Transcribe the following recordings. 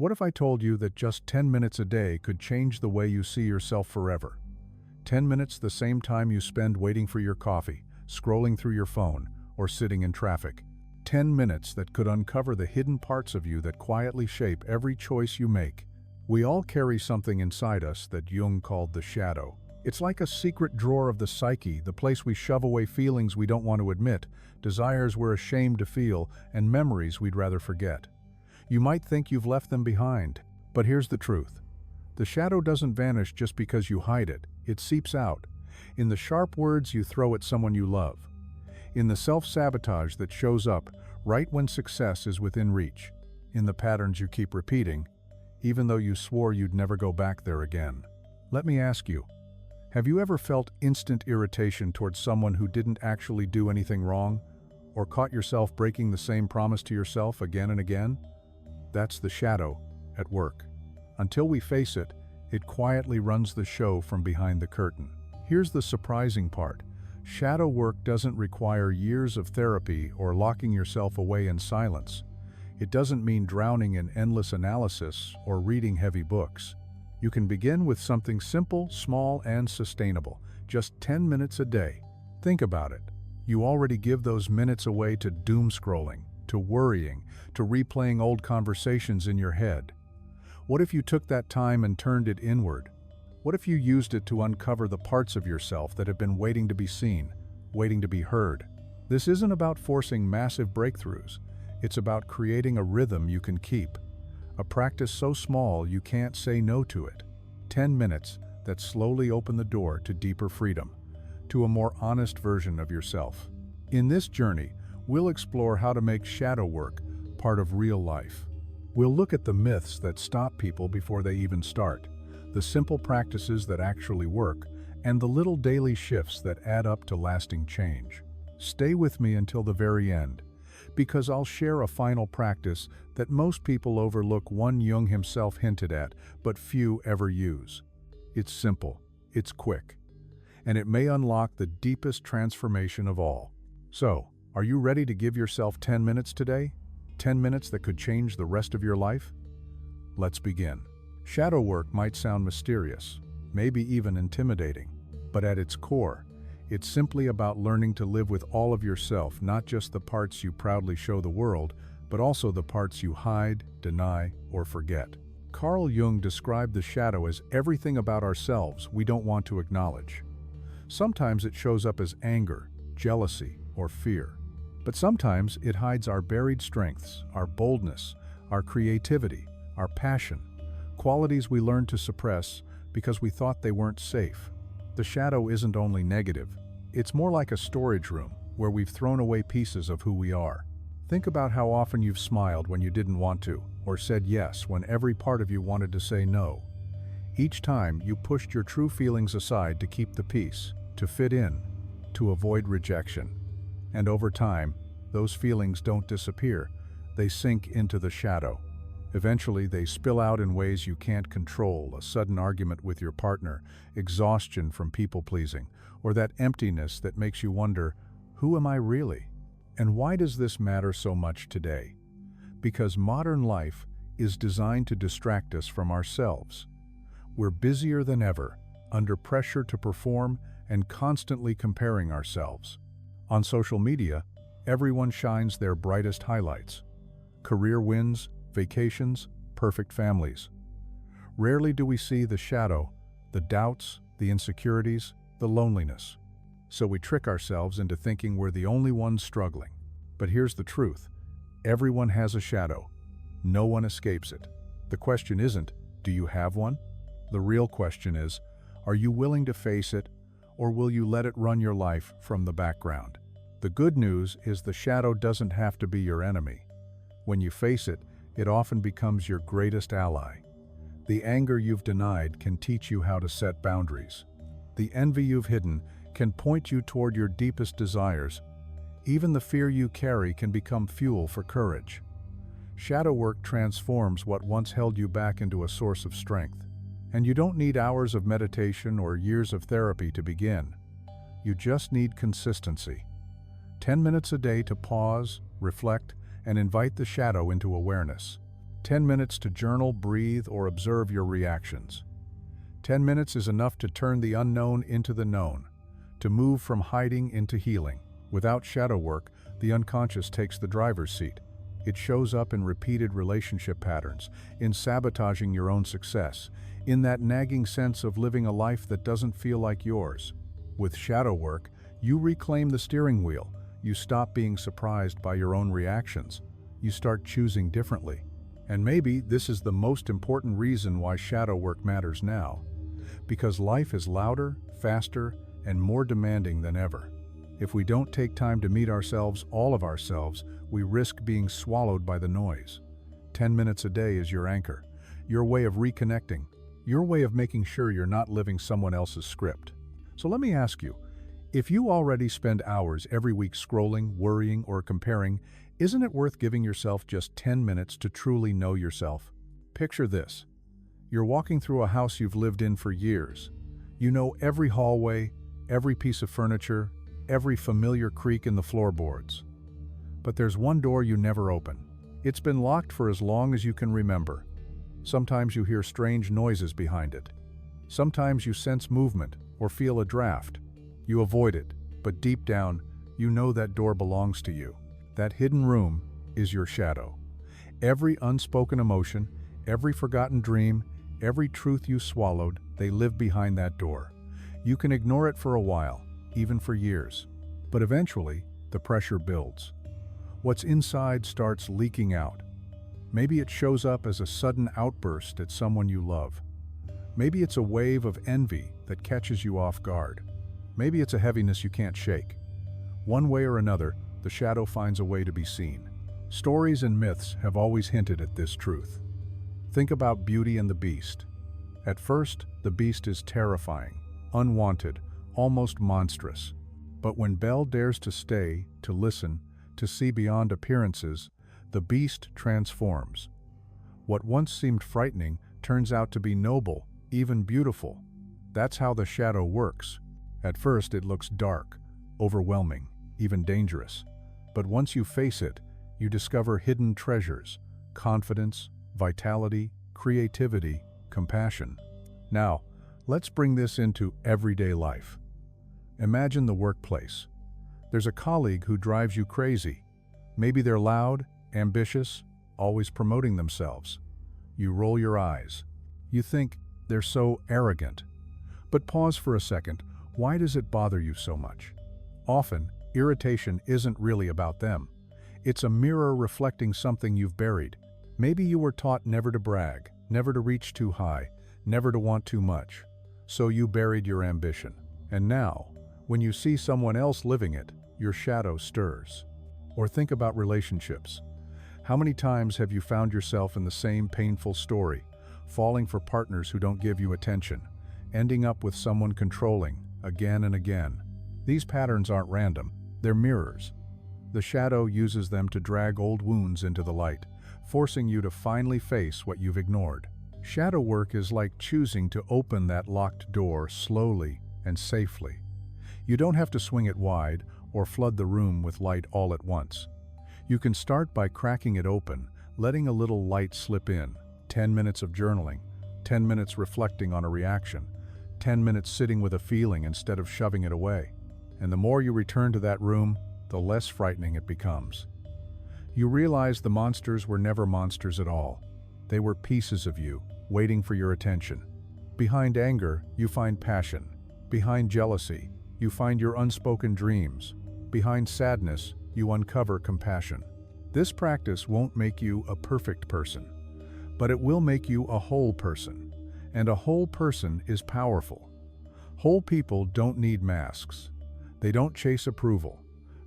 What if I told you that just 10 minutes a day could change the way you see yourself forever? 10 minutes the same time you spend waiting for your coffee, scrolling through your phone, or sitting in traffic. 10 minutes that could uncover the hidden parts of you that quietly shape every choice you make. We all carry something inside us that Jung called the shadow. It's like a secret drawer of the psyche, the place we shove away feelings we don't want to admit, desires we're ashamed to feel, and memories we'd rather forget. You might think you've left them behind, but here's the truth. The shadow doesn't vanish just because you hide it. It seeps out. In the sharp words you throw at someone you love. In the self-sabotage that shows up right when success is within reach. In the patterns you keep repeating, even though you swore you'd never go back there again. Let me ask you, have you ever felt instant irritation towards someone who didn't actually do anything wrong? Or caught yourself breaking the same promise to yourself again and again? That's the shadow at work. Until we face it, it quietly runs the show from behind the curtain. Here's the surprising part. Shadow work doesn't require years of therapy or locking yourself away in silence. It doesn't mean drowning in endless analysis or reading heavy books. You can begin with something simple, small, and sustainable. Just 10 minutes a day. Think about it. You already give those minutes away to doom scrolling, to worrying, to replaying old conversations in your head. What if you took that time and turned it inward? What if you used it to uncover the parts of yourself that have been waiting to be seen, waiting to be heard? This isn't about forcing massive breakthroughs. It's about creating a rhythm you can keep. A practice so small you can't say no to it. 10 minutes that slowly open the door to deeper freedom, to a more honest version of yourself. In this journey, we'll explore how to make shadow work part of real life. We'll look at the myths that stop people before they even start, the simple practices that actually work, and the little daily shifts that add up to lasting change. Stay with me until the very end, because I'll share a final practice that most people overlook, one Jung himself hinted at, but few ever use. It's simple, it's quick, and it may unlock the deepest transformation of all. So, are you ready to give yourself 10 minutes today? 10 minutes that could change the rest of your life? Let's begin. Shadow work might sound mysterious, maybe even intimidating, but at its core, it's simply about learning to live with all of yourself, not just the parts you proudly show the world, but also the parts you hide, deny, or forget. Carl Jung described the shadow as everything about ourselves we don't want to acknowledge. Sometimes it shows up as anger, jealousy, or fear. But sometimes it hides our buried strengths, our boldness, our creativity, our passion, qualities we learned to suppress because we thought they weren't safe. The shadow isn't only negative, it's more like a storage room where we've thrown away pieces of who we are. Think about how often you've smiled when you didn't want to, or said yes when every part of you wanted to say no. Each time you pushed your true feelings aside to keep the peace, to fit in, to avoid rejection. And over time, those feelings don't disappear, they sink into the shadow. Eventually, they spill out in ways you can't control, a sudden argument with your partner, exhaustion from people-pleasing, or that emptiness that makes you wonder, who am I really? And why does this matter so much today? Because modern life is designed to distract us from ourselves. We're busier than ever, under pressure to perform and constantly comparing ourselves. On social media, everyone shines their brightest highlights. Career wins, vacations, perfect families. Rarely do we see the shadow, the doubts, the insecurities, the loneliness. So we trick ourselves into thinking we're the only ones struggling. But here's the truth. Everyone has a shadow. No one escapes it. The question isn't, do you have one? The real question is, are you willing to face it, or will you let it run your life from the background? The good news is the shadow doesn't have to be your enemy. When you face it, it often becomes your greatest ally. The anger you've denied can teach you how to set boundaries. The envy you've hidden can point you toward your deepest desires. Even the fear you carry can become fuel for courage. Shadow work transforms what once held you back into a source of strength. And you don't need hours of meditation or years of therapy to begin. You just need consistency. 10 minutes a day to pause, reflect, and invite the shadow into awareness. 10 minutes to journal, breathe, or observe your reactions. 10 minutes is enough to turn the unknown into the known, to move from hiding into healing. Without shadow work, the unconscious takes the driver's seat. It shows up in repeated relationship patterns, in sabotaging your own success, in that nagging sense of living a life that doesn't feel like yours. With shadow work, you reclaim the steering wheel. You stop being surprised by your own reactions. You start choosing differently. And maybe this is the most important reason why shadow work matters now. Because life is louder, faster, and more demanding than ever. If we don't take time to meet ourselves, all of ourselves, we risk being swallowed by the noise. 10 minutes a day is your anchor, your way of reconnecting, your way of making sure you're not living someone else's script. So let me ask you, if you already spend hours every week scrolling, worrying, or comparing, isn't it worth giving yourself just 10 minutes to truly know yourself? Picture this. You're walking through a house you've lived in for years. You know every hallway, every piece of furniture, every familiar creak in the floorboards. But there's one door you never open. It's been locked for as long as you can remember. Sometimes you hear strange noises behind it. Sometimes you sense movement or feel a draft. You avoid it, but deep down, you know that door belongs to you. That hidden room is your shadow. Every unspoken emotion, every forgotten dream, every truth you swallowed, they live behind that door. You can ignore it for a while, even for years. But eventually, the pressure builds. What's inside starts leaking out. Maybe it shows up as a sudden outburst at someone you love. Maybe it's a wave of envy that catches you off guard. Maybe it's a heaviness you can't shake. One way or another, the shadow finds a way to be seen. Stories and myths have always hinted at this truth. Think about Beauty and the Beast. At first, the beast is terrifying, unwanted, almost monstrous. But when Belle dares to stay, to listen, to see beyond appearances, the beast transforms. What once seemed frightening turns out to be noble, even beautiful. That's how the shadow works. At first it looks dark, overwhelming, even dangerous. But once you face it, you discover hidden treasures, confidence, vitality, creativity, compassion. Now, let's bring this into everyday life. Imagine the workplace. There's a colleague who drives you crazy. Maybe they're loud, ambitious, always promoting themselves. You roll your eyes. You think they're so arrogant. But pause for a second. Why does it bother you so much? Often, irritation isn't really about them. It's a mirror reflecting something you've buried. Maybe you were taught never to brag, never to reach too high, never to want too much. So you buried your ambition. And now, when you see someone else living it, your shadow stirs. Or think about relationships. How many times have you found yourself in the same painful story, falling for partners who don't give you attention, ending up with someone controlling, again and again? These patterns aren't random, they're mirrors. The shadow uses them to drag old wounds into the light, forcing you to finally face what you've ignored. Shadow work is like choosing to open that locked door slowly and safely. You don't have to swing it wide or flood the room with light all at once. You can start by cracking it open, letting a little light slip in. 10 minutes of journaling, 10 minutes reflecting on a reaction, 10 minutes sitting with a feeling instead of shoving it away. And the more you return to that room, the less frightening it becomes. You realize the monsters were never monsters at all. They were pieces of you, waiting for your attention. Behind anger, you find passion. Behind jealousy, you find your unspoken dreams. Behind sadness, you uncover compassion. This practice won't make you a perfect person, but it will make you a whole person. And a whole person is powerful. Whole people don't need masks. They don't chase approval.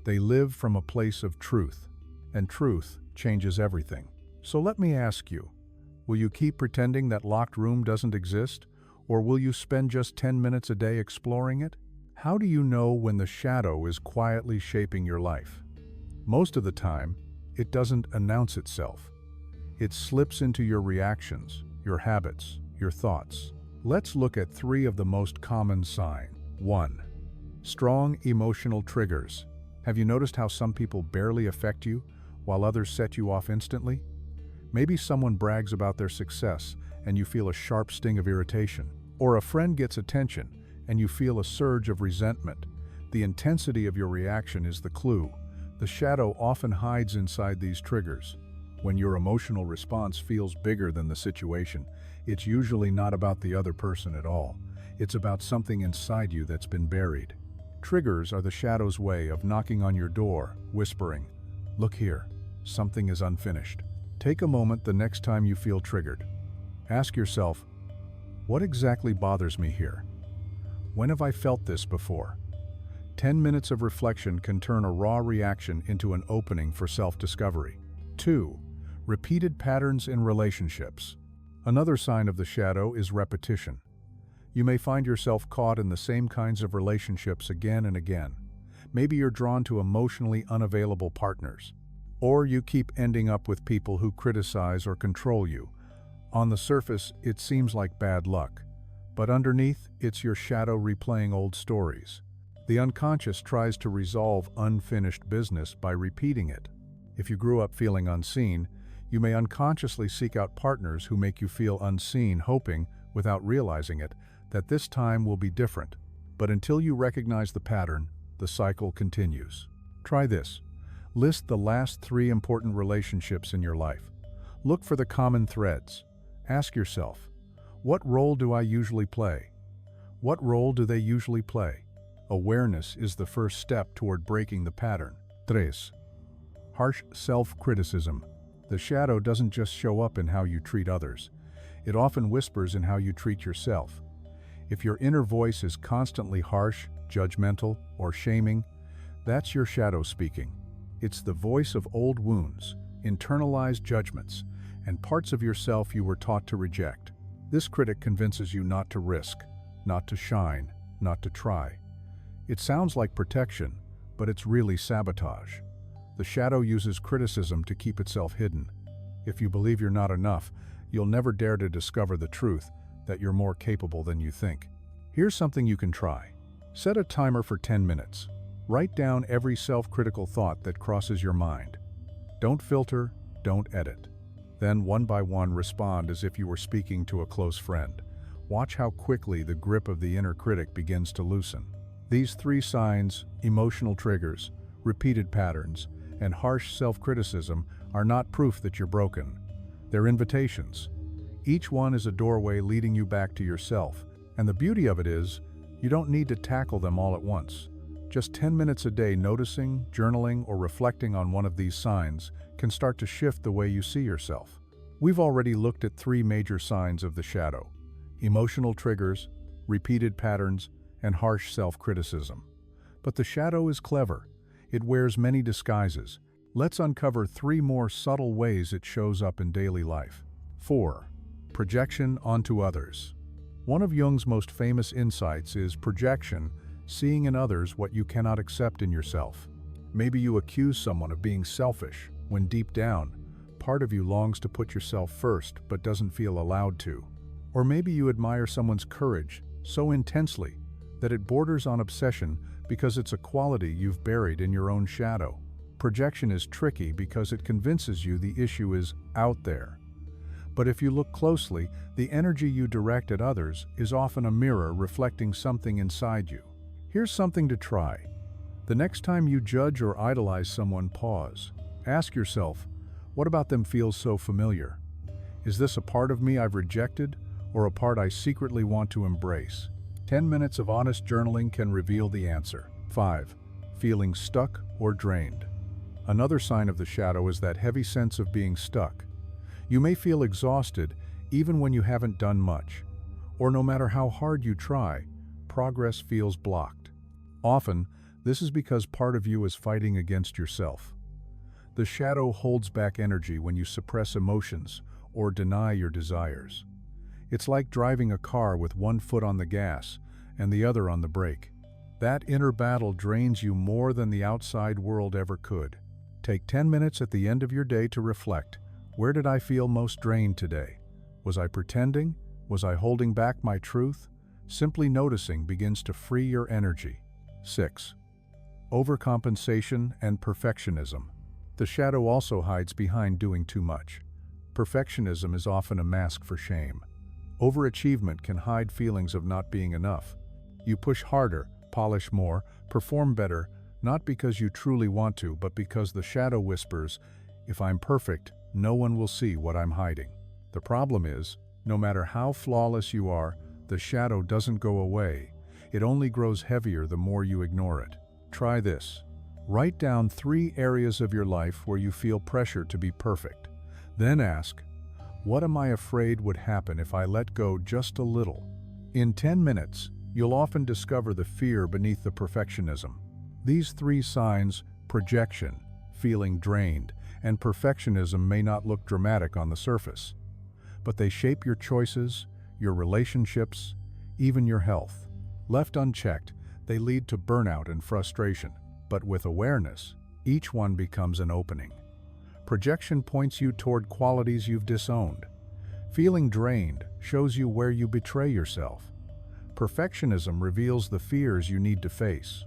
They live from a place of truth, and truth changes everything. So let me ask you, will you keep pretending that locked room doesn't exist, or will you spend just 10 minutes a day exploring it? How do you know when the shadow is quietly shaping your life? Most of the time, it doesn't announce itself. It slips into your reactions, your habits, your thoughts. Let's look at 3 of the most common signs. 1. Strong emotional triggers. Have you noticed how some people barely affect you, while others set you off instantly? Maybe someone brags about their success and you feel a sharp sting of irritation. Or a friend gets attention and you feel a surge of resentment. The intensity of your reaction is the clue. The shadow often hides inside these triggers. When your emotional response feels bigger than the situation, it's usually not about the other person at all. It's about something inside you that's been buried. Triggers are the shadow's way of knocking on your door, whispering, "Look here, something is unfinished." Take a moment the next time you feel triggered. Ask yourself, what exactly bothers me here? When have I felt this before? 10 minutes of reflection can turn a raw reaction into an opening for self-discovery. 2. Repeated patterns in relationships. Another sign of the shadow is repetition. You may find yourself caught in the same kinds of relationships again and again. Maybe you're drawn to emotionally unavailable partners. Or you keep ending up with people who criticize or control you. On the surface, it seems like bad luck. But underneath, it's your shadow replaying old stories. The unconscious tries to resolve unfinished business by repeating it. If you grew up feeling unseen, you may unconsciously seek out partners who make you feel unseen, hoping, without realizing it, that this time will be different. But until you recognize the pattern, the cycle continues. Try this. List the last 3 important relationships in your life. Look for the common threads. Ask yourself, what role do I usually play? What role do they usually play? Awareness is the first step toward breaking the pattern. 3. Harsh self-criticism. The shadow doesn't just show up in how you treat others. It often whispers in how you treat yourself. If your inner voice is constantly harsh, judgmental, or shaming, that's your shadow speaking. It's the voice of old wounds, internalized judgments, and parts of yourself you were taught to reject. This critic convinces you not to risk, not to shine, not to try. It sounds like protection, but it's really sabotage. The shadow uses criticism to keep itself hidden. If you believe you're not enough, you'll never dare to discover the truth, that you're more capable than you think. Here's something you can try. Set a timer for 10 minutes. Write down every self-critical thought that crosses your mind. Don't filter, don't edit. Then, one by one, respond as if you were speaking to a close friend. Watch how quickly the grip of the inner critic begins to loosen. These 3 signs, emotional triggers, repeated patterns, and harsh self-criticism, are not proof that you're broken. They're invitations. Each one is a doorway leading you back to yourself, and the beauty of it is, you don't need to tackle them all at once. Just 10 minutes a day noticing, journaling, or reflecting on one of these signs can start to shift the way you see yourself. We've already looked at 3 major signs of the shadow: emotional triggers, repeated patterns, and harsh self-criticism. But the shadow is clever. It wears many disguises. Let's uncover 3 more subtle ways it shows up in daily life. 4. Projection onto others. One of Jung's most famous insights is projection, seeing in others what you cannot accept in yourself. Maybe you accuse someone of being selfish, when deep down, part of you longs to put yourself first but doesn't feel allowed to. Or maybe you admire someone's courage so intensely that it borders on obsession because it's a quality you've buried in your own shadow. Projection is tricky because it convinces you the issue is out there. But if you look closely, the energy you direct at others is often a mirror reflecting something inside you. Here's something to try. The next time you judge or idolize someone, pause. Ask yourself, what about them feels so familiar? Is this a part of me I've rejected, or a part I secretly want to embrace? 10 minutes of honest journaling can reveal the answer. 5. Feeling stuck or drained. Another sign of the shadow is that heavy sense of being stuck. You may feel exhausted even when you haven't done much, or no matter how hard you try, progress feels blocked. Often, this is because part of you is fighting against yourself. The shadow holds back energy when you suppress emotions or deny your desires. It's like driving a car with one foot on the gas and the other on the brake. That inner battle drains you more than the outside world ever could. Take 10 minutes at the end of your day to reflect. Where did I feel most drained today? Was I pretending? Was I holding back my truth? Simply noticing begins to free your energy. 6. Overcompensation and perfectionism. The shadow also hides behind doing too much. Perfectionism is often a mask for shame. Overachievement can hide feelings of not being enough. You push harder, polish more, perform better, not because you truly want to, but because the shadow whispers, "If I'm perfect, no one will see what I'm hiding." The problem is, no matter how flawless you are, the shadow doesn't go away. It only grows heavier the more you ignore it. Try this. Write down 3 areas of your life where you feel pressure to be perfect. Then ask, what am I afraid would happen if I let go just a little? In 10 minutes, you'll often discover the fear beneath the perfectionism. These 3 signs, projection, feeling drained, and perfectionism, may not look dramatic on the surface, but they shape your choices, your relationships, even your health. Left unchecked, they lead to burnout and frustration, but with awareness, each one becomes an opening. Projection points you toward qualities you've disowned. Feeling drained shows you where you betray yourself. Perfectionism reveals the fears you need to face.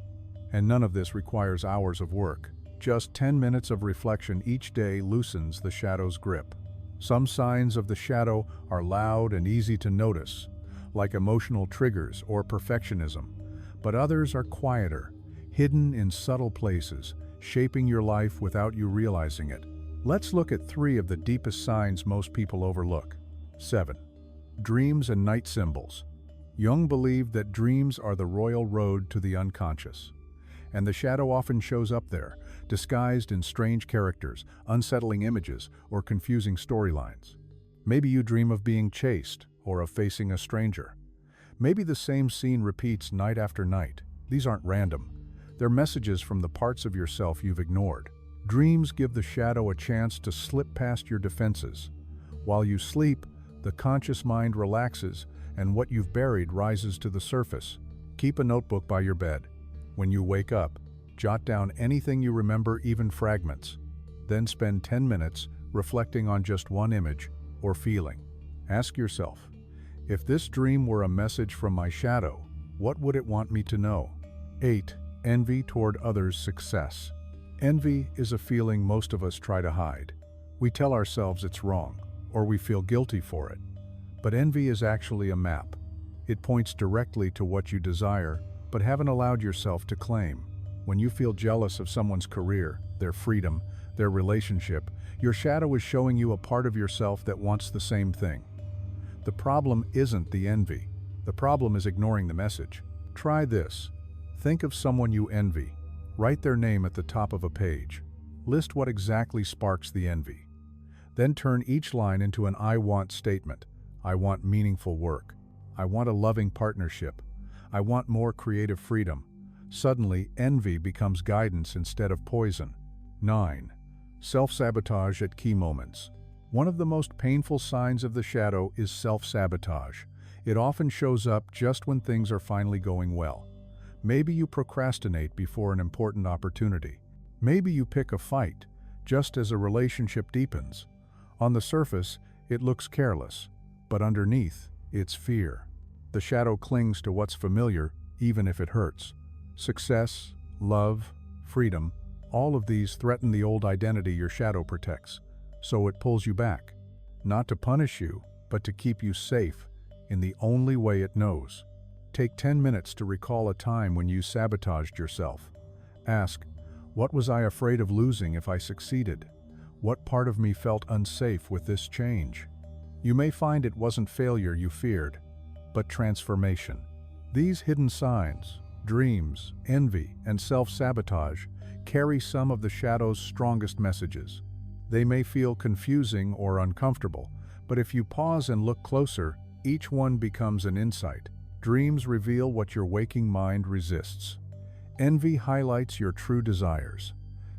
And none of this requires hours of work. Just 10 minutes of reflection each day loosens the shadow's grip. Some signs of the shadow are loud and easy to notice, like emotional triggers or perfectionism, but others are quieter, hidden in subtle places, shaping your life without you realizing it. Let's look at 3 of the deepest signs most people overlook. 7. Dreams and night symbols. Jung believed that dreams are the royal road to the unconscious, and the shadow often shows up there, disguised in strange characters, unsettling images, or confusing storylines. Maybe you dream of being chased or of facing a stranger. Maybe the same scene repeats night after night. These aren't random. They're messages from the parts of yourself you've ignored. Dreams give the shadow a chance to slip past your defenses. While you sleep, the conscious mind relaxes, and what you've buried rises to the surface. Keep a notebook by your bed. When you wake up, jot down anything you remember, even fragments. Then spend 10 minutes reflecting on just one image or feeling. Ask yourself, if this dream were a message from my shadow, what would it want me to know? 8. Envy toward others' success. Envy is a feeling most of us try to hide. We tell ourselves it's wrong, or we feel guilty for it. But envy is actually a map. It points directly to what you desire, but haven't allowed yourself to claim. When you feel jealous of someone's career, their freedom, their relationship, your shadow is showing you a part of yourself that wants the same thing. The problem isn't the envy. The problem is ignoring the message. Try this. Think of someone you envy. Write their name at the top of a page. List what exactly sparks the envy. Then turn each line into an I want statement. I want meaningful work. I want a loving partnership. I want more creative freedom. Suddenly, envy becomes guidance instead of poison. 9. Self-sabotage at key moments. One of the most painful signs of the shadow is self-sabotage. It often shows up just when things are finally going well. Maybe you procrastinate before an important opportunity. Maybe you pick a fight just as a relationship deepens. On the surface, it looks careless, but underneath, it's fear. The shadow clings to what's familiar, even if it hurts. Success, love, freedom, all of these threaten the old identity your shadow protects. So it pulls you back, not to punish you, but to keep you safe in the only way it knows. Take 10 minutes to recall a time when you sabotaged yourself. Ask, what was I afraid of losing if I succeeded? What part of me felt unsafe with this change? You may find it wasn't failure you feared, but transformation. These hidden signs, dreams, envy, and self-sabotage carry some of the shadow's strongest messages. They may feel confusing or uncomfortable, but if you pause and look closer, each one becomes an insight. Dreams reveal what your waking mind resists. Envy highlights your true desires.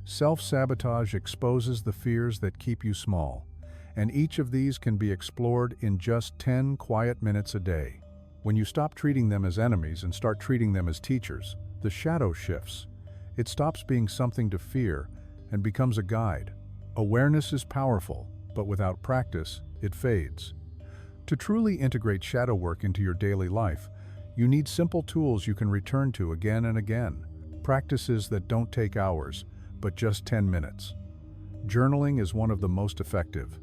Self-sabotage exposes the fears that keep you small, and each of these can be explored in just 10 quiet minutes a day. When you stop treating them as enemies and start treating them as teachers, the shadow shifts. It stops being something to fear and becomes a guide. Awareness is powerful, but without practice, it fades. To truly integrate shadow work into your daily life, you need simple tools you can return to again and again. Practices that don't take hours, but just 10 minutes. Journaling is one of the most effective.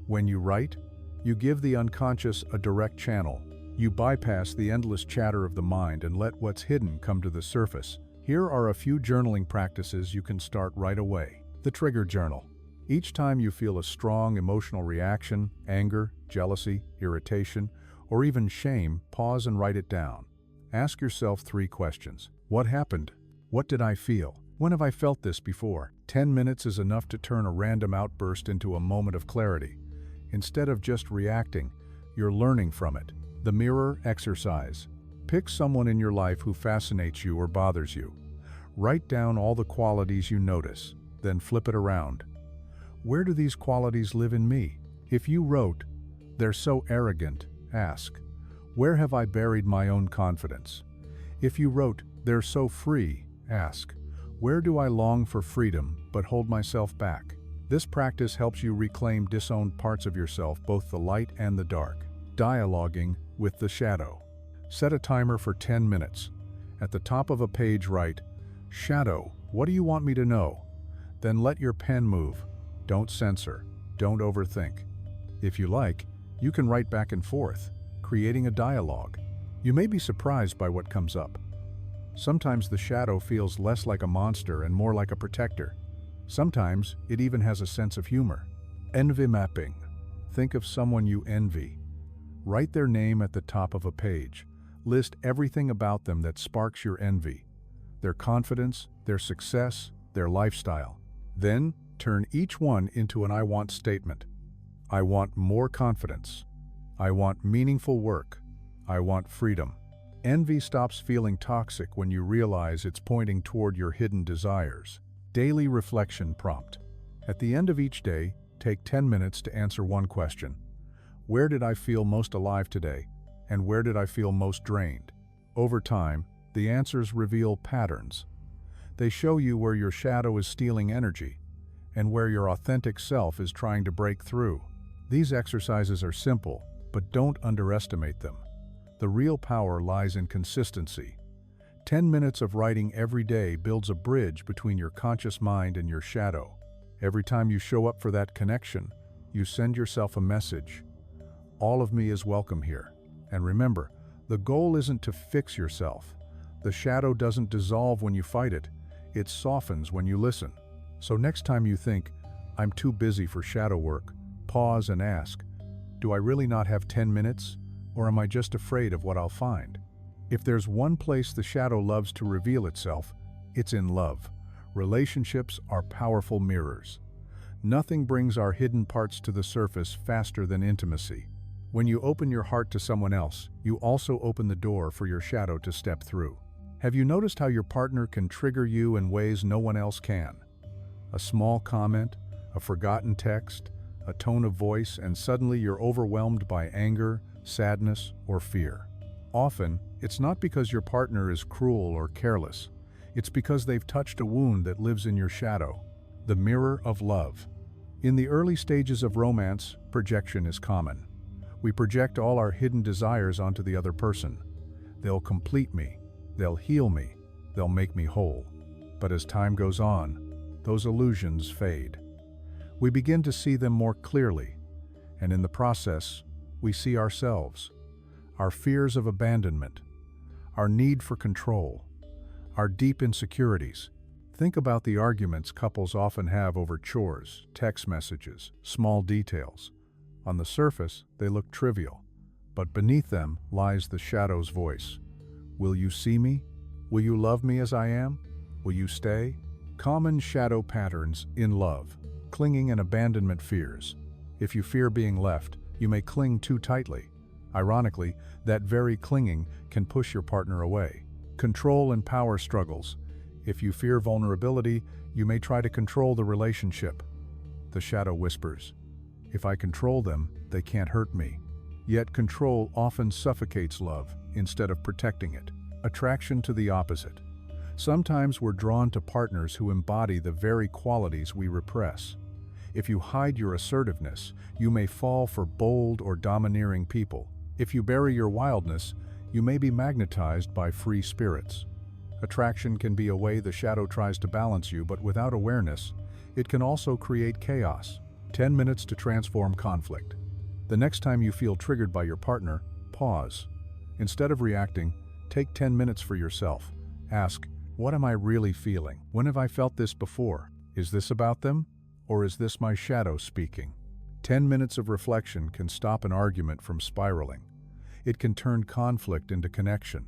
When you write, you give the unconscious a direct channel. You bypass the endless chatter of the mind and let what's hidden come to the surface. Here are a few journaling practices you can start right away. The trigger journal. Each time you feel a strong emotional reaction, anger, jealousy, irritation, or even shame, pause and write it down. Ask yourself 3 questions. What happened? What did I feel? When have I felt this before? 10 minutes is enough to turn a random outburst into a moment of clarity. Instead of just reacting, you're learning from it. The mirror exercise. Pick someone in your life who fascinates you or bothers you. Write down all the qualities you notice, then flip it around. Where do these qualities live in me? If you wrote, "They're so arrogant," ask, "Where have I buried my own confidence?" If you wrote, "They're so free," ask, "Where do I long for freedom but hold myself back?" This practice helps you reclaim disowned parts of yourself, both the light and the dark. Dialoguing with the shadow. Set a timer for 10 minutes. At the top of a page write, "Shadow, what do you want me to know?" Then let your pen move. Don't censor. Don't overthink. If you like, you can write back and forth, creating a dialogue. You may be surprised by what comes up. Sometimes the shadow feels less like a monster and more like a protector. Sometimes it even has a sense of humor. Envy mapping. Think of someone you envy. Write their name at the top of a page. List everything about them that sparks your envy. Their confidence, their success, their lifestyle. Then, turn each one into an I want statement. I want more confidence. I want meaningful work. I want freedom. Envy stops feeling toxic when you realize it's pointing toward your hidden desires. Daily reflection prompt. At the end of each day, take 10 minutes to answer one question. Where did I feel most alive today? And where did I feel most drained? Over time, the answers reveal patterns. They show you where your shadow is stealing energy and where your authentic self is trying to break through. These exercises are simple, but don't underestimate them. The real power lies in consistency. 10 minutes of writing every day builds a bridge between your conscious mind and your shadow. Every time you show up for that connection, you send yourself a message. All of me is welcome here. And remember, the goal isn't to fix yourself. The shadow doesn't dissolve when you fight it. It softens when you listen. So next time you think, "I'm too busy for shadow work," pause and ask, "Do I really not have 10 minutes? Or am I just afraid of what I'll find?" If there's one place the shadow loves to reveal itself, it's in love. Relationships are powerful mirrors. Nothing brings our hidden parts to the surface faster than intimacy. When you open your heart to someone else, you also open the door for your shadow to step through. Have you noticed how your partner can trigger you in ways no one else can? A small comment, a forgotten text, a tone of voice, and suddenly you're overwhelmed by anger, sadness, or fear. Often, it's not because your partner is cruel or careless. It's because they've touched a wound that lives in your shadow. The mirror of love. In the early stages of romance, projection is common. We project all our hidden desires onto the other person. They'll complete me. They'll heal me. They'll make me whole. But as time goes on, those illusions fade. We begin to see them more clearly, and in the process, we see ourselves, our fears of abandonment, our need for control, our deep insecurities. Think about the arguments couples often have over chores, text messages, small details. On the surface, they look trivial, but beneath them lies the shadow's voice. Will you see me? Will you love me as I am? Will you stay? Common shadow patterns in love. Clinging and abandonment fears. If you fear being left, you may cling too tightly. Ironically, that very clinging can push your partner away. Control and power struggles. If you fear vulnerability, you may try to control the relationship. The shadow whispers, "If I control them, they can't hurt me." Yet control often suffocates love instead of protecting it. Attraction to the opposite. Sometimes we're drawn to partners who embody the very qualities we repress. If you hide your assertiveness, you may fall for bold or domineering people. If you bury your wildness, you may be magnetized by free spirits. Attraction can be a way the shadow tries to balance you, but without awareness, it can also create chaos. 10 minutes to transform conflict. The next time you feel triggered by your partner, pause. Instead of reacting, take 10 minutes for yourself. Ask, what am I really feeling? When have I felt this before? Is this about them? Or is this my shadow speaking? 10 minutes of reflection can stop an argument from spiraling. It can turn conflict into connection.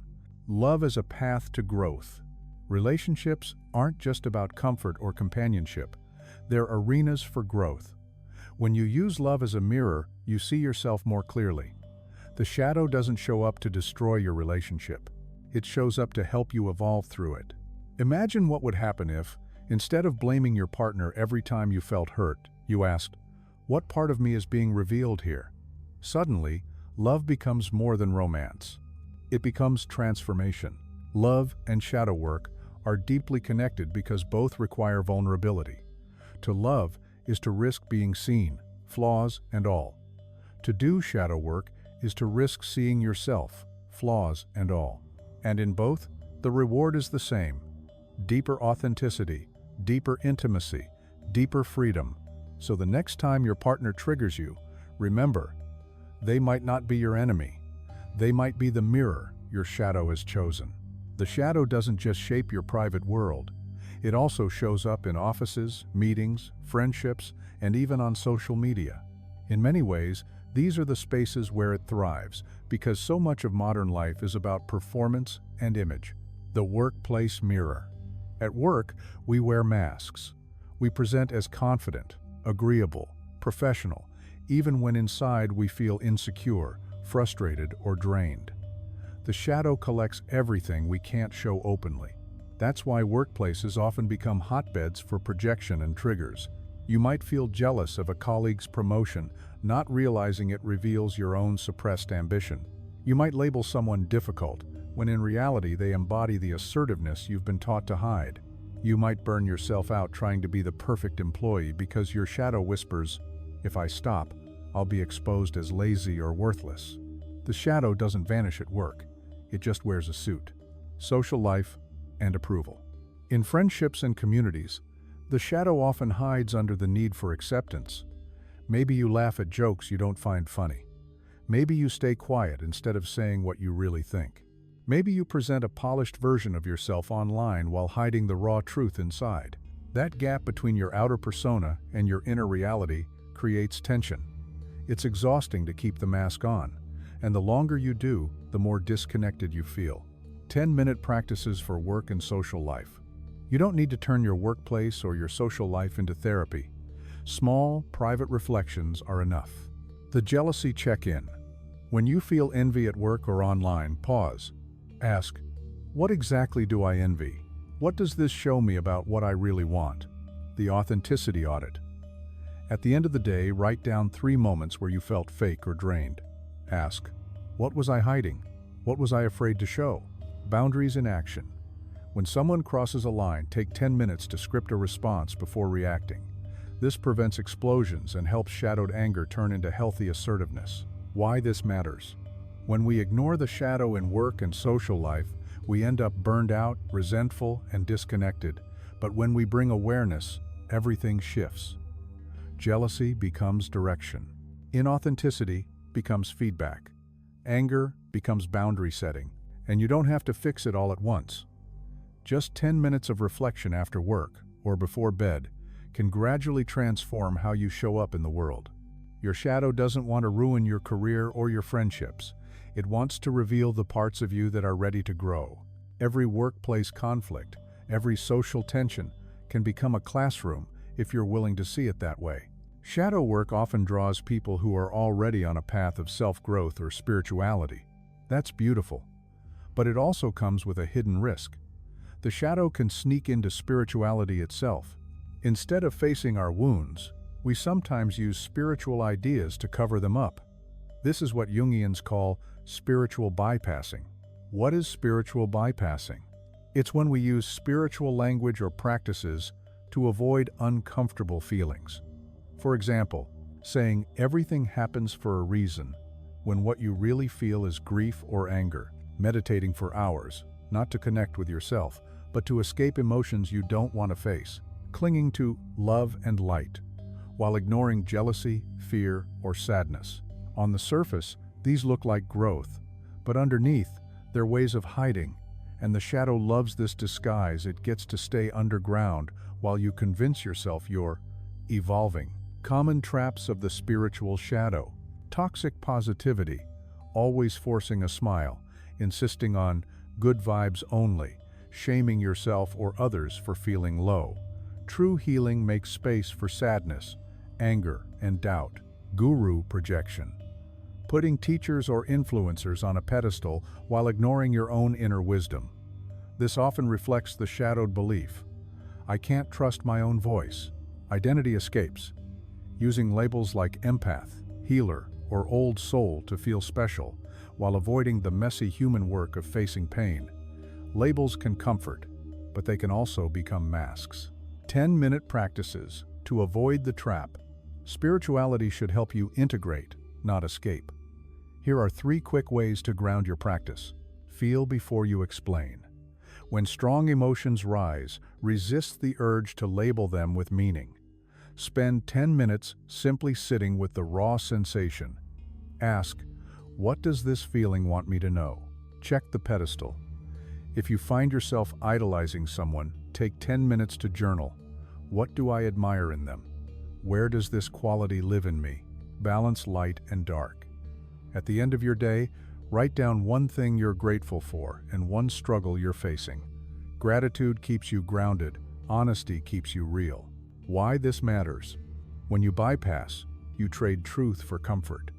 Love is a path to growth. Relationships aren't just about comfort or companionship. They're arenas for growth. When you use love as a mirror, you see yourself more clearly. The shadow doesn't show up to destroy your relationship. It shows up to help you evolve through it. Imagine what would happen if, instead of blaming your partner every time you felt hurt, you asked, "What part of me is being revealed here?" Suddenly, love becomes more than romance. It becomes transformation. Love and shadow work are deeply connected because both require vulnerability. To love is to risk being seen, flaws and all. To do shadow work is to risk seeing yourself, flaws and all. And in both, the reward is the same: deeper authenticity, deeper intimacy, deeper freedom. So the next time your partner triggers you, remember, they might not be your enemy. They might be the mirror your shadow has chosen. The shadow doesn't just shape your private world. It also shows up in offices, meetings, friendships, and even on social media. In many ways, these are the spaces where it thrives, because so much of modern life is about performance and image. The workplace mirror. At work, we wear masks. We present as confident, agreeable, professional, even when inside we feel insecure, frustrated, or drained. The shadow collects everything we can't show openly. That's why workplaces often become hotbeds for projection and triggers. You might feel jealous of a colleague's promotion, not realizing it reveals your own suppressed ambition. You might label someone difficult, when in reality they embody the assertiveness you've been taught to hide. You might burn yourself out trying to be the perfect employee because your shadow whispers, "If I stop, I'll be exposed as lazy or worthless." The shadow doesn't vanish at work. It just wears a suit: social life and approval. In friendships and communities, the shadow often hides under the need for acceptance. Maybe you laugh at jokes you don't find funny. Maybe you stay quiet instead of saying what you really think. Maybe you present a polished version of yourself online while hiding the raw truth inside. That gap between your outer persona and your inner reality creates tension. It's exhausting to keep the mask on, and the longer you do, the more disconnected you feel. 10-minute practices for work and social life. You don't need to turn your workplace or your social life into therapy. Small, private reflections are enough. The jealousy check-in. When you feel envy at work or online, pause. Ask, what exactly do I envy? What does this show me about what I really want? The authenticity audit. At the end of the day, write down 3 moments where you felt fake or drained. Ask, what was I hiding? What was I afraid to show? Boundaries in action. When someone crosses a line, take 10 minutes to script a response before reacting. This prevents explosions and helps shadowed anger turn into healthy assertiveness. Why this matters. When we ignore the shadow in work and social life, we end up burned out, resentful, and disconnected. But when we bring awareness, everything shifts. Jealousy becomes direction. Inauthenticity becomes feedback. Anger becomes boundary setting. And you don't have to fix it all at once. Just 10 minutes of reflection after work or before bed can gradually transform how you show up in the world. Your shadow doesn't want to ruin your career or your friendships. It wants to reveal the parts of you that are ready to grow. Every workplace conflict, every social tension can become a classroom if you're willing to see it that way. Shadow work often draws people who are already on a path of self-growth or spirituality. That's beautiful. But it also comes with a hidden risk. The shadow can sneak into spirituality itself. Instead of facing our wounds, we sometimes use spiritual ideas to cover them up. This is what Jungians call spiritual bypassing. What is spiritual bypassing? It's when we use spiritual language or practices to avoid uncomfortable feelings. For example, saying everything happens for a reason when what you really feel is grief or anger. Meditating for hours, not to connect with yourself, but to escape emotions you don't want to face. Clinging to love and light, while ignoring jealousy, fear, or sadness. On the surface, these look like growth, but underneath, they're ways of hiding, and the shadow loves this disguise. It gets to stay underground while you convince yourself you're evolving. Common traps of the spiritual shadow. Toxic positivity, always forcing a smile, insisting on good vibes only, shaming yourself or others for feeling low. True healing makes space for sadness, anger, and doubt. Guru projection. Putting teachers or influencers on a pedestal while ignoring your own inner wisdom. This often reflects the shadowed belief, I can't trust my own voice. Identity escapes. Using labels like empath, healer, or old soul to feel special, while avoiding the messy human work of facing pain. Labels can comfort, but they can also become masks. 10-minute practices to avoid the trap. Spirituality should help you integrate, not escape. Here are 3 quick ways to ground your practice. Feel before you explain. When strong emotions rise, resist the urge to label them with meaning. Spend 10 minutes simply sitting with the raw sensation. Ask, what does this feeling want me to know? Check the pedestal. If you find yourself idolizing someone, take 10 minutes to journal. What do I admire in them? Where does this quality live in me? Balance light and dark. At the end of your day, write down one thing you're grateful for and one struggle you're facing. Gratitude keeps you grounded. Honesty keeps you real. Why this matters? When you bypass, you trade truth for comfort.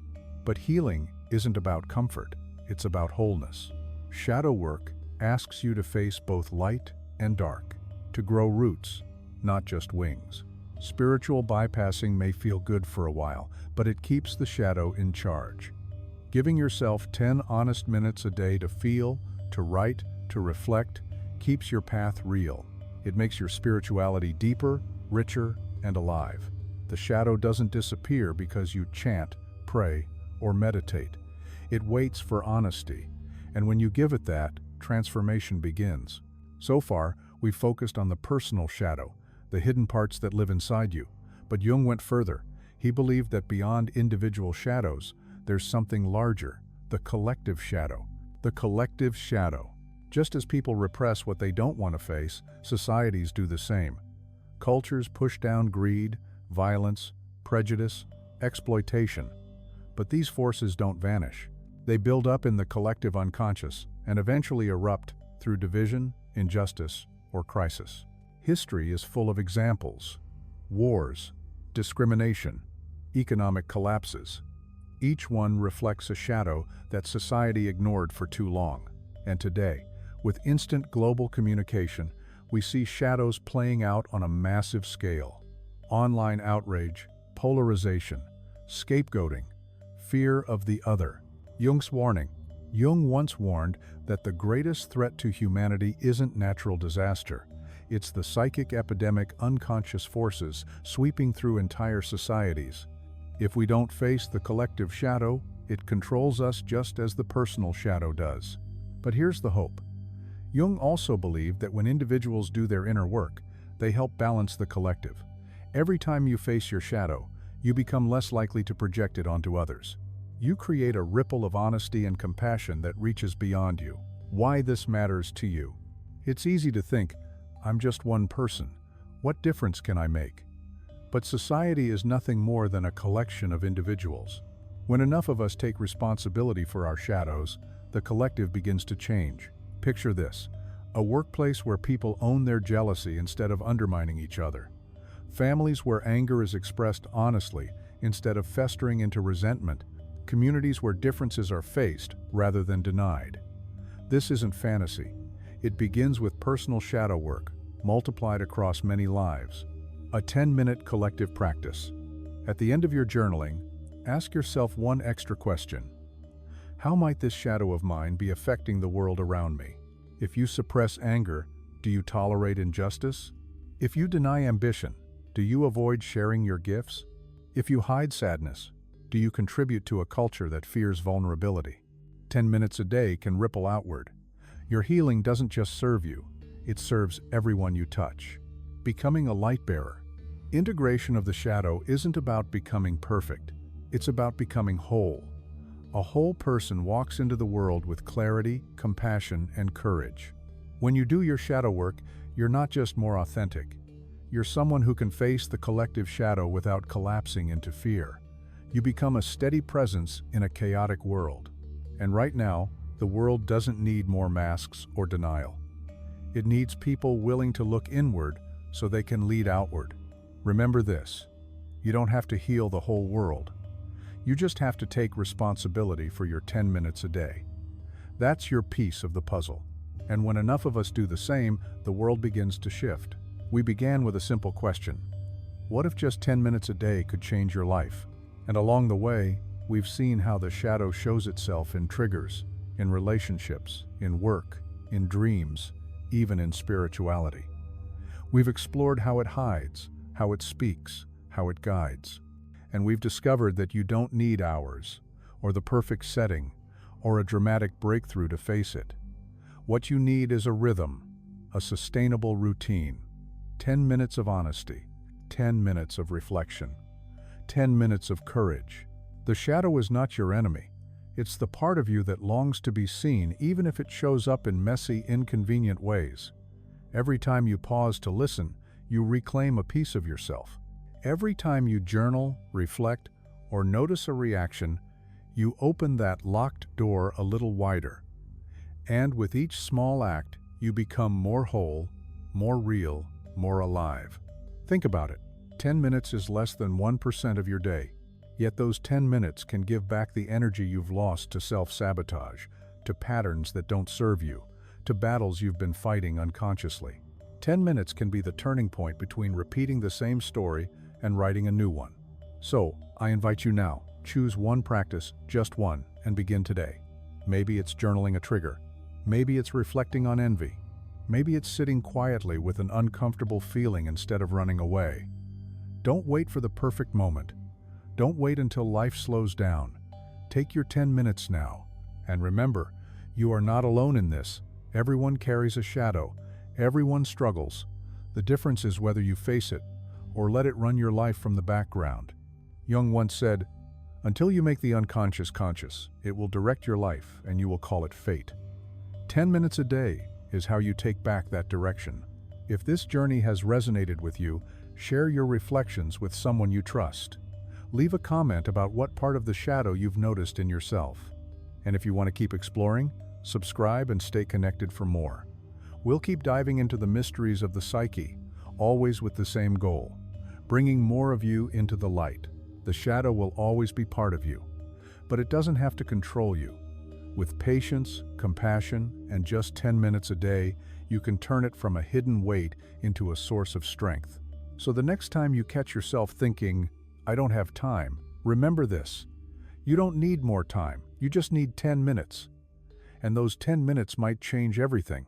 But healing isn't about comfort, it's about wholeness. Shadow work asks you to face both light and dark, to grow roots, not just wings. Spiritual bypassing may feel good for a while, but it keeps the shadow in charge. Giving yourself 10 honest minutes a day to feel, to write, to reflect, keeps your path real. It makes your spirituality deeper, richer, and alive. The shadow doesn't disappear because you chant, pray, or meditate. It waits for honesty, and when you give it that, transformation begins. So far, we've focused on the personal shadow, the hidden parts that live inside you. But Jung went further. He believed that beyond individual shadows, there's something larger, the collective shadow. The collective shadow. Just as people repress what they don't want to face, societies do the same. Cultures push down greed, violence, prejudice, exploitation. But these forces don't vanish. They build up in the collective unconscious and eventually erupt through division, injustice, or crisis. History is full of examples. Wars, discrimination, economic collapses. Each one reflects a shadow that society ignored for too long. And today, with instant global communication, we see shadows playing out on a massive scale. Online outrage, polarization, scapegoating, fear of the other. Jung's warning. Jung once warned that the greatest threat to humanity isn't natural disaster. It's the psychic epidemic, unconscious forces sweeping through entire societies. If we don't face the collective shadow, it controls us just as the personal shadow does. But here's the hope. Jung also believed that when individuals do their inner work, they help balance the collective. Every time you face your shadow, you become less likely to project it onto others. You create a ripple of honesty and compassion that reaches beyond you. Why this matters to you? It's easy to think, I'm just one person. What difference can I make? But society is nothing more than a collection of individuals. When enough of us take responsibility for our shadows, the collective begins to change. Picture this, a workplace where people own their jealousy instead of undermining each other. Families where anger is expressed honestly instead of festering into resentment. Communities where differences are faced rather than denied. This isn't fantasy. It begins with personal shadow work, multiplied across many lives. A 10-minute collective practice. At the end of your journaling, ask yourself one extra question. How might this shadow of mine be affecting the world around me? If you suppress anger, do you tolerate injustice? If you deny ambition, do you avoid sharing your gifts? If you hide sadness, do you contribute to a culture that fears vulnerability? 10 minutes a day can ripple outward. Your healing doesn't just serve you, it serves everyone you touch. Becoming a light bearer. Integration of the shadow isn't about becoming perfect. It's about becoming whole. A whole person walks into the world with clarity, compassion, and courage. When you do your shadow work, you're not just more authentic. You're someone who can face the collective shadow without collapsing into fear. You become a steady presence in a chaotic world. And right now, the world doesn't need more masks or denial. It needs people willing to look inward so they can lead outward. Remember this: you don't have to heal the whole world. You just have to take responsibility for your 10 minutes a day. That's your piece of the puzzle. And when enough of us do the same, the world begins to shift. We began with a simple question: what if just 10 minutes a day could change your life? And along the way, we've seen how the shadow shows itself in triggers, in relationships, in work, in dreams, even in spirituality. We've explored how it hides, how it speaks, how it guides. And we've discovered that you don't need hours, or the perfect setting, or a dramatic breakthrough to face it. What you need is a rhythm, a sustainable routine. 10 minutes of honesty, 10 minutes of reflection, 10 minutes of courage. The shadow is not your enemy. It's the part of you that longs to be seen, even if it shows up in messy, inconvenient ways. Every time you pause to listen, you reclaim a piece of yourself. Every time you journal, reflect, or notice a reaction, you open that locked door a little wider. And with each small act, you become more whole, more real, more alive. Think about it. 10 minutes is less than 1% of your day. Yet those 10 minutes can give back the energy you've lost to self-sabotage, to patterns that don't serve you, to battles you've been fighting unconsciously. 10 minutes can be the turning point between repeating the same story and writing a new one. So, I invite you now, choose one practice, just one, and begin today. Maybe it's journaling a trigger. Maybe it's reflecting on envy. Maybe it's sitting quietly with an uncomfortable feeling instead of running away. Don't wait for the perfect moment. Don't wait until life slows down. Take your 10 minutes now. And remember, you are not alone in this. Everyone carries a shadow. Everyone struggles. The difference is whether you face it or let it run your life from the background. Jung once said, "Until you make the unconscious conscious, it will direct your life and you will call it fate." 10 minutes a day is how you take back that direction. If this journey has resonated with you, share your reflections with someone you trust. Leave a comment about what part of the shadow you've noticed in yourself. And if you want to keep exploring, subscribe and stay connected for more. We'll keep diving into the mysteries of the psyche, always with the same goal: bringing more of you into the light. The shadow will always be part of you, but it doesn't have to control you. With patience, compassion, and just 10 minutes a day, you can turn it from a hidden weight into a source of strength. So the next time you catch yourself thinking, "I don't have time," remember this: you don't need more time, you just need 10 minutes. And those 10 minutes might change everything.